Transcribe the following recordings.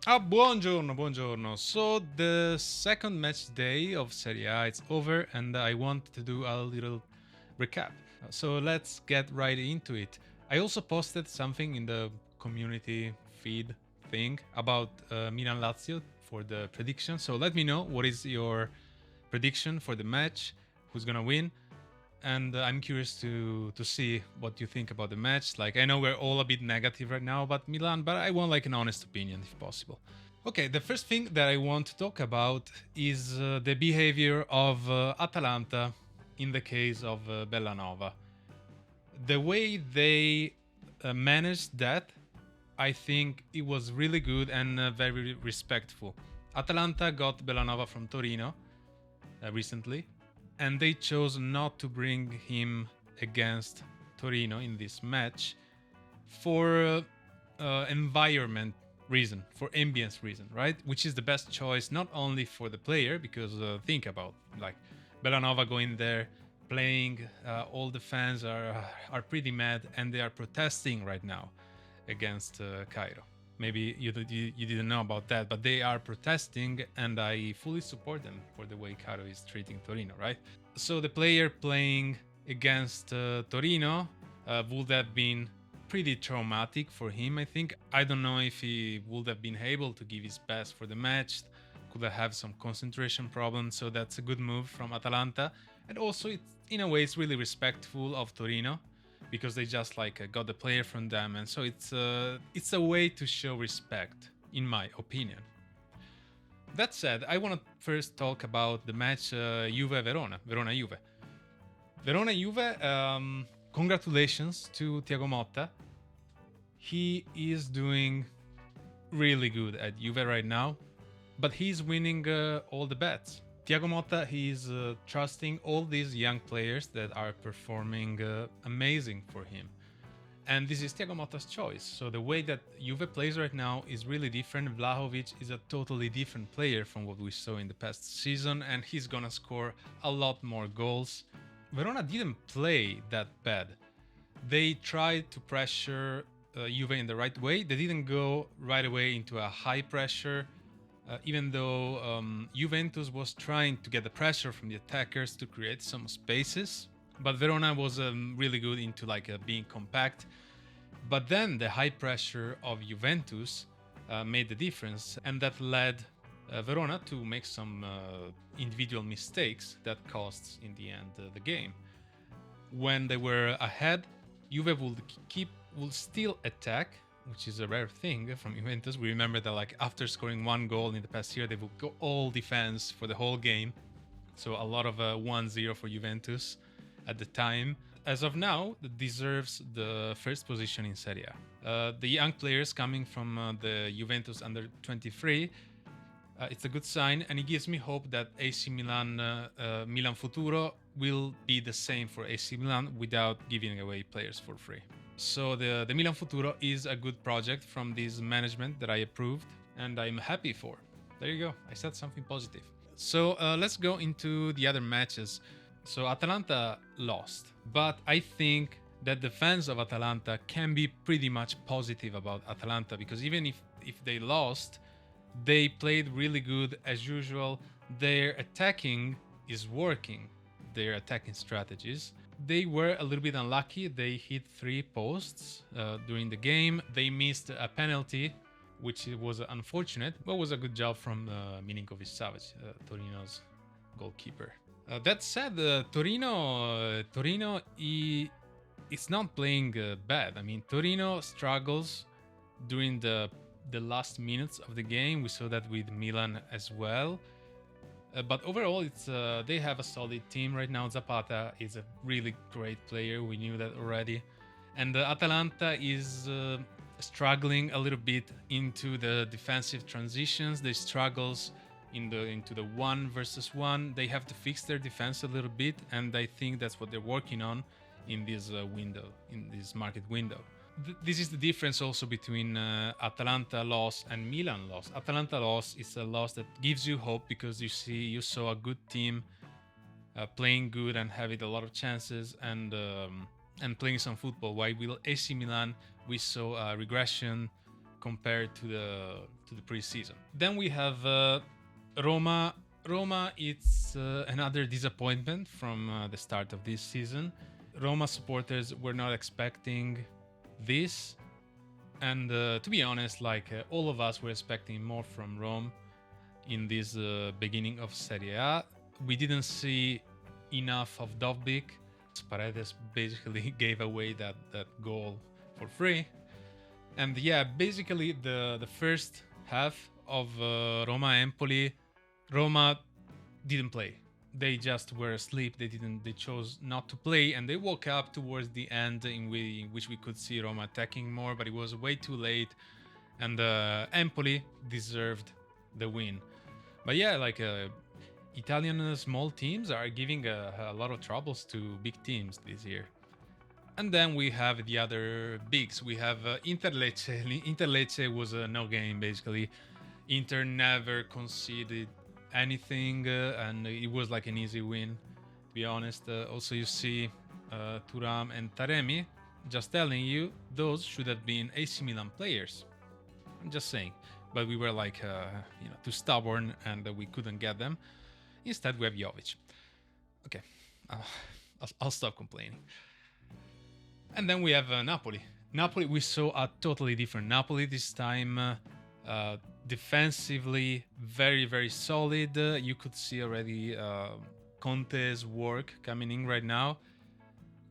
Buongiorno, buongiorno. So the second match day of Serie A is over, and I want to do a little recap. So let's get right into it. I also posted something in the community feed thing about Milan Lazio for the prediction. So let me know what is your prediction for the match, who's gonna win, and I'm curious to see what you think about the match. Like, I know we're all a bit negative right now about Milan, but I want like an honest opinion if possible. Okay, the first thing that I want to talk about is the behavior of Atalanta in the case of Bellanova. The way they managed that, I think it was really good and very respectful. Atalanta got Bellanova from Torino recently, and they chose not to bring him against Torino in this match for environment reason, for ambience reason, right? Which is the best choice not only for the player, because think about like Bellanova going there playing, all the fans are pretty mad and they are protesting right now against Cairo. Maybe you didn't know about that, but they are protesting, and I fully support them for the way Cairo is treating Torino, right? So the player playing against Torino would have been pretty traumatic for him, I think. I don't know if he would have been able to give his best for the match, could have some concentration problems, so that's a good move from Atalanta. And also, it's, in a way, it's really respectful of Torino because they just like got the player from them, and so it's a way to show respect, in my opinion. That said, I want to first talk about the match Juve Verona, Verona Juve. Verona Juve. Congratulations to Thiago Motta. He is doing really good at Juve right now, but he's winning all the bets. Thiago Motta, he's trusting all these young players that are performing amazing for him. And this is Thiago Motta's choice. So the way that Juve plays right now is really different. Vlahovic is a totally different player from what we saw in the past season, and he's gonna score a lot more goals. Verona didn't play that bad. They tried to pressure Juve in the right way. They didn't go right away into a high pressure, even though Juventus was trying to get the pressure from the attackers to create some spaces. But Verona was really good into like being compact. But then the high pressure of Juventus made the difference, and that led Verona to make some individual mistakes that cost in the end the game. When they were ahead, Juve will still attack, which is a rare thing from Juventus. We remember that like after scoring one goal in the past year, they would go all defense for the whole game. So a lot of 1-0 for Juventus at the time. As of now, that deserves the first position in Serie A. The young players coming from the Juventus under 23, it's a good sign, and it gives me hope that AC Milan, Milan Futuro will be the same for AC Milan without giving away players for free. So the Milan Futuro is a good project from this management that I approved, and I'm happy for. There you go. I said something positive. So let's go into the other matches. So Atalanta lost, but I think that the fans of Atalanta can be pretty much positive about Atalanta, because even if they lost, they played really good as usual. Their attacking is working, their attacking strategies. They were a little bit unlucky. They hit 3 posts during the game. They missed a penalty, which was unfortunate, but was a good job from Milinkovic Savic, Torino's goalkeeper. That said, Torino it's not playing bad. I mean, Torino struggles during the last minutes of the game. We saw that with Milan as well. But overall, it's they have a solid team right now. Zapata is a really great player. We knew that already. And Atalanta is struggling a little bit into the defensive transitions. They struggles into the 1 versus 1. They have to fix their defense a little bit, and I think that's what they're working on in this window, in this market window. This is the difference also between Atalanta loss and Milan loss. Atalanta loss is a loss that gives you hope because you saw a good team playing good and having a lot of chances and playing some football. While with AC Milan, we saw a regression. compared to the preseason. Then we have Roma. Roma, it's another disappointment from the start of this season. Roma supporters were not expecting this, and to be honest, all of us were expecting more from Rome in this beginning of Serie A. We didn't see enough of Dovbyk. Paredes basically gave away that goal for free. And yeah, basically the first half of Roma Empoli, Roma didn't play. They just were asleep. They chose not to play, and they woke up towards the end in which we could see Roma attacking more, but it was way too late, and Empoli deserved the win. But yeah, Italian small teams are giving a lot of troubles to big teams this year. And then we have the other bigs. We have Inter-Lecce. Inter-Lecce was no game, basically. Inter never conceded anything, and it was like an easy win, to be honest. Also, you see Thuram and Taremi. Just telling you, those should have been AC Milan players. I'm just saying. But we were too stubborn, and we couldn't get them. Instead, we have Jovic. Okay, I'll stop complaining. And then we have Napoli. Napoli, we saw a totally different Napoli this time. Defensively, very, very solid. You could see already Conte's work coming in right now.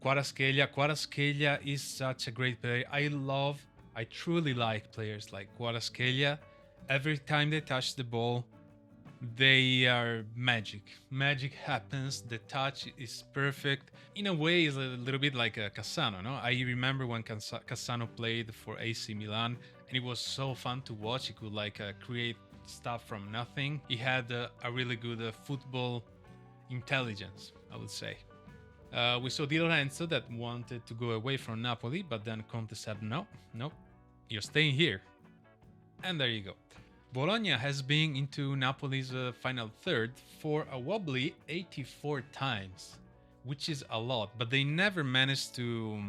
Kvaratskhelia is such a great player. I truly like players like Kvaratskhelia. Every time they touch the ball, they are magic. Magic happens. The touch is perfect. In a way, it's a little bit like Cassano, no? I remember when Cassano played for AC Milan, and it was so fun to watch. He could create stuff from nothing. He had a really good football intelligence, I would say. We saw Di Lorenzo that wanted to go away from Napoli, but then Conte said, no, you're staying here. And there you go. Bologna has been into Napoli's final third for a wobbly 84 times, which is a lot, but they never managed to...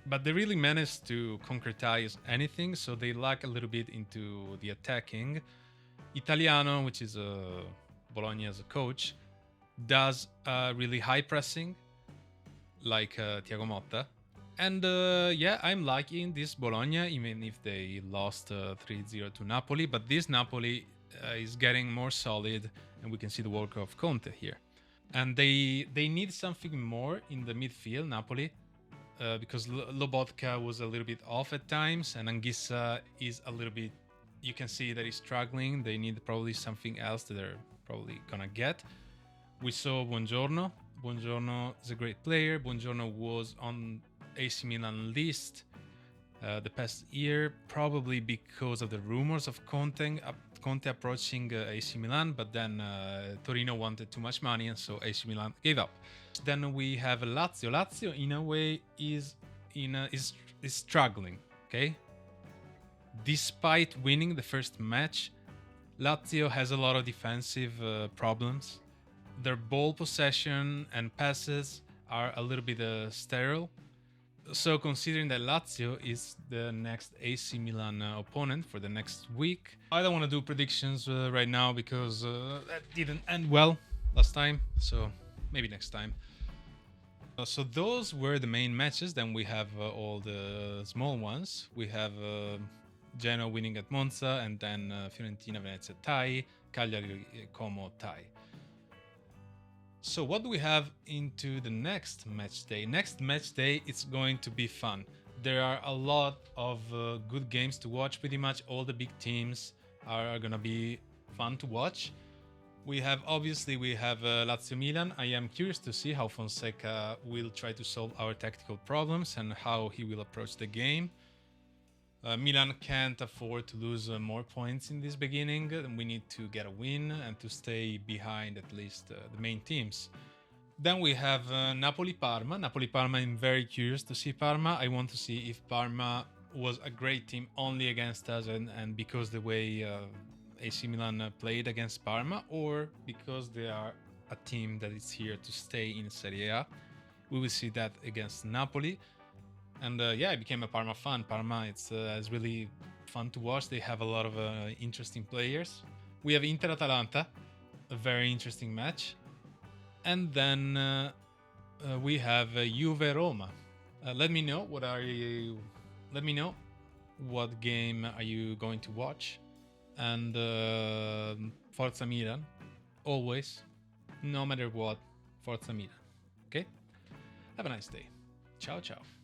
But they really managed to concretize anything, so they lack a little bit into the attacking. Italiano, which is Bologna's coach, does really high pressing, like Thiago Motta. And yeah, I'm liking this Bologna, even if they lost 3-0 to Napoli. But this Napoli is getting more solid, and we can see the work of Conte here. And they need something more in the midfield, Napoli, because Lobotka was a little bit off at times, and Anguissa is a little bit... You can see that he's struggling. They need probably something else that they're probably gonna get. We saw Buongiorno. Buongiorno is a great player. Buongiorno was on AC Milan list the past year, probably because of the rumors of Conte approaching AC Milan, but then Torino wanted too much money, and so AC Milan gave up. Then we have Lazio. Lazio, in a way, is struggling. Okay, despite winning the first match, Lazio has a lot of defensive problems. Their ball possession and passes are a little bit sterile. So considering that Lazio is the next AC Milan opponent for the next week, I don't want to do predictions right now because that didn't end well last time, so maybe next time. So those were the main matches. Then we have all the small ones. We have Genoa winning at Monza, and then Fiorentina, Venezia tie, Cagliari, Como tie. So what do we have into the next match day? Next match day, it's going to be fun. There are a lot of good games to watch. Pretty much all the big teams are going to be fun to watch. We have Lazio Milan. I am curious to see how Fonseca will try to solve our tactical problems and how he will approach the game. Milan can't afford to lose more points in this beginning. We need to get a win and to stay behind at least the main teams. Then we have Napoli-Parma. Napoli-Parma, I'm very curious to see Parma. I want to see if Parma was a great team only against us and because the way AC Milan played against Parma, or because they are a team that is here to stay in Serie A. We will see that against Napoli. And yeah, I became a Parma fan. Parma has really fun to watch. They have a lot of interesting players. We have Inter-Atalanta, a very interesting match. And then we have Juve-Roma. Let me know let me know what game are you going to watch. And Forza Milan, always, no matter what, Forza Milan. Okay? Have a nice day. Ciao, ciao.